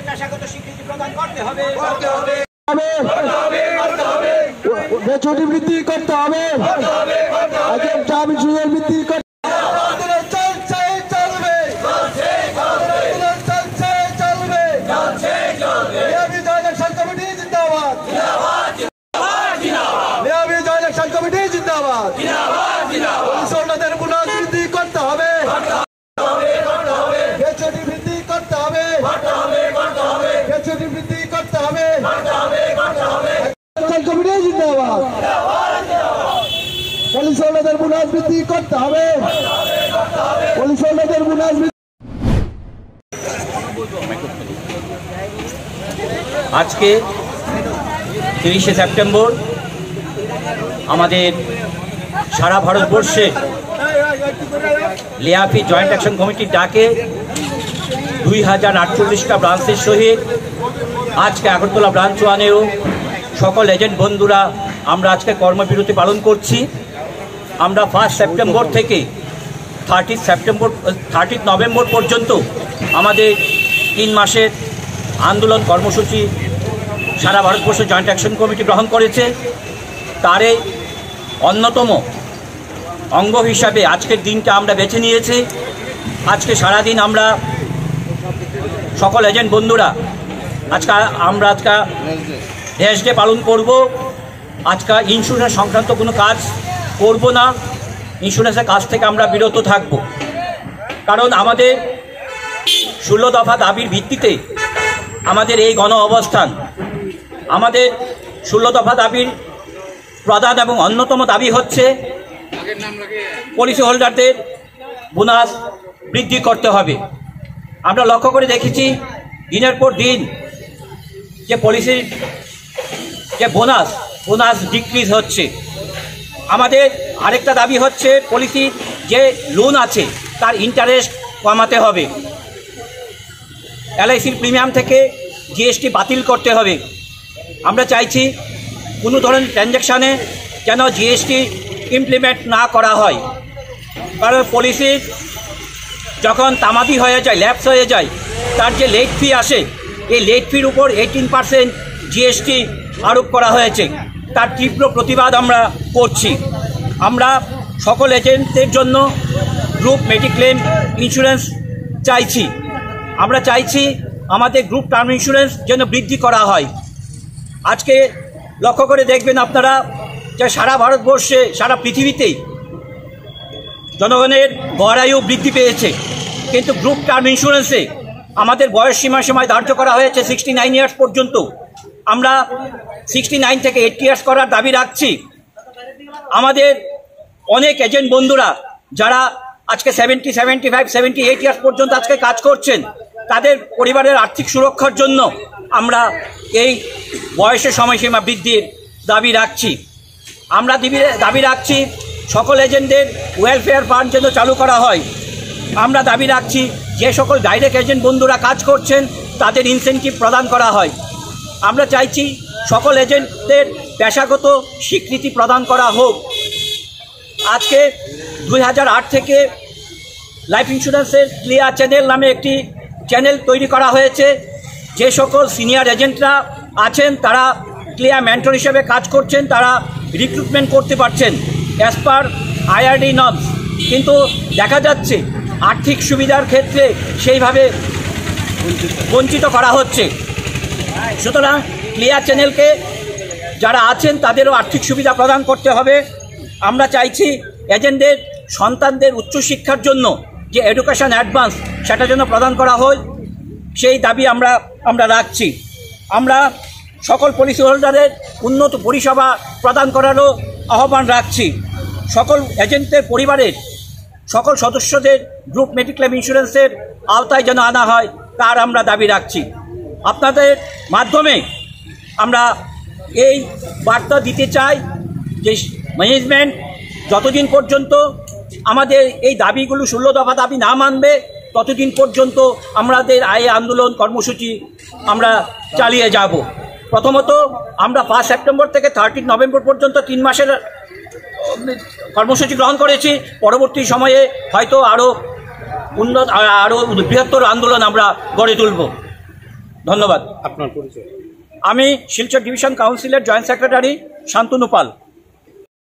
পেশাগত স্বীকৃতি প্রদান করতে হবে, বেতন বৃদ্ধি করতে হবে, জামিন বৃদ্ধি করতে आज के 30 सेप्टेम्बर सारा भारतवर्षे लियाफी जॉइंट एक्शन कमिटी डाके 2048टा ब्रांचेर सहित आज के आगरतला ब्रांच 1 सकल एजेंट बंधुरा आमरा आज के कर्मबिरति पालन करछि। आमरा 1 सेप्टेम्बर थेके 30 नवेम्बर पर्यन्त आमादेर 3 मासेर आंदोलन कर्मसूची सारा भारतवर्ष जॉइंट एक्शन कमिटी ग्रहण करेছে। तारे अन्यतम अंग हिसाबे आजकेर दिनटा आमरा बेছে निয়েছি। आज के सारा दिन आमरा सकल एजेंट बंधुरा आज का डैश डे पालन करब। आज का इन्शुरेंस संक्रांत कोनो काज करब ना, इन्शुरेंसের কাজ থেকে আমরা বিরত থাকব। কারণ আমাদের 16 দফা দাবির ভিত্তিতে আমাদের এই গণ অবস্থান। আমাদের 16 দফা দাবির প্রধান এবং অন্যতম দাবি হচ্ছে পুলিশ হোল্ডারদের বোনাস বৃদ্ধি করতে হবে। আমরা লক্ষ্য করে দেখেছি দিনের পর দিন যে পুলিশের যে বোনাস ডিক্রিজ হচ্ছে। আমাদের আরেকটা দাবি হচ্ছে পুলিশের যে লোন আছে তার ইন্টারেস্ট কমাতে হবে, এলআইসির প্রিমিয়াম থেকে জিএসটি বাতিল করতে হবে। আমরা চাইছি কোনো ধরনের ট্রানজ্যাকশানে যেন জিএসটি ইমপ্লিমেন্ট না করা হয়। কারণ পুলিশের যখন তামাদি হয়ে যায়, ল্যাপস হয়ে যায়, তার যে লেট ফি আসে এই লেট ফির উপর 18% জিএসটি আরোপ করা হয়েছে। তার তীব্র প্রতিবাদ আমরা করছি। আমরা সকল এজেন্টদের জন্য গ্রুপ মেডিক্লেম ইন্স্যুরেন্স চাইছি। আমরা চাইছি আমাদের গ্রুপ টার্ম ইন্স্যুরেন্স যেন বৃদ্ধি করা হয়। আজকে লক্ষ্য করে দেখবেন আপনারা যে সারা ভারতবর্ষে সারা পৃথিবীতেই জনগণের গড় আয়ু বৃদ্ধি পেয়েছে, কিন্তু গ্রুপ টার্ম ইন্স্যুরেন্সে আমাদের বয়স সীমায় ধার্য করা হয়েছে 69 ইয়ার্স পর্যন্ত। আমরা 69 থেকে 80 ইয়ার্স করার দাবি রাখছি। আমাদের অনেক এজেন্ট বন্ধুরা যারা আজকে 70, 75, 78 ইয়ার্স পর্যন্ত আজকে কাজ করছেন, তাদের পরিবারের আর্থিক সুরক্ষার জন্য আমরা এই বয়সের সময়সীমা বৃদ্ধির দাবি রাখছি। আমরা দাবি রাখছি সকল এজেন্টদের ওয়েলফেয়ার ফান্ড যেন চালু করা হয়। আমরা দাবি রাখছি যে সকল ডাইরেক্ট এজেন্ট বন্ধুরা কাজ করছেন তাদের ইনসেন্টিভ প্রদান করা হয়। আমরা চাইছি সকল এজেন্টদের পেশাগত স্বীকৃতি প্রদান করা হোক। আজকে 2008 থেকে লাইফ ইন্স্যুরেন্সের ক্লিয়ার চ্যানেল নামে একটি চ্যানেল তৈরি করা হয়েছে। যে সকল সিনিয়র এজেন্টরা আছেন তারা ক্লিয়ার মেন্টর হিসেবে কাজ করছেন, তারা রিক্রুটমেন্ট করতে পারছেন অ্যাজ পার আইআরডি নর্মস। কিন্তু দেখা যাচ্ছে আর্থিক সুবিধার ক্ষেত্রে সেইভাবে বঞ্চিত করা হচ্ছে। সুতরাং ক্লিয়ার চ্যানেলকে যারা আছেন তাদেরও আর্থিক সুবিধা প্রদান করতে হবে। আমরা চাইছি এজেন্টদের সন্তানদের উচ্চশিক্ষার জন্য যে এডুকেশন অ্যাডভান্স সেটা যেন প্রদান করা হয়, সেই দাবি আমরা রাখছি। আমরা সকল পলিসি হোল্ডারের উন্নত পরিষেবা প্রদান করারও আহ্বান রাখছি। সকল এজেন্টদের পরিবারের সকল সদস্যদের গ্রুপ মেডিক্লেম ইন্স্যুরেন্সের আওতায় যেন আনা হয় তার আমরা দাবি রাখছি। আপনাদের মাধ্যমে আমরা এই বার্তা দিতে চাই যে ম্যানেজমেন্ট যতদিন পর্যন্ত আমাদের এই দাবিগুলো 16 দফা দাবি না মানবে ততদিন পর্যন্ত আমাদের এই আন্দোলন কর্মসূচি আমরা চালিয়ে যাব। প্রথমত আমরা 1 সেপ্টেম্বর থেকে 30 নভেম্বর পর্যন্ত 3 মাসের কর্মসূচি গ্রহণ করেছি। পরবর্তী সময়ে হয়তো আরও উন্নত আরও বৃহত্তর আন্দোলন আমরা গড়ে তুলব। ধন্যবাদ। আপনার পরিচয়? আমি শিলচর ডিভিশন কাউন্সিলের জয়েন্ট সেক্রেটারি শান্তনু পাল।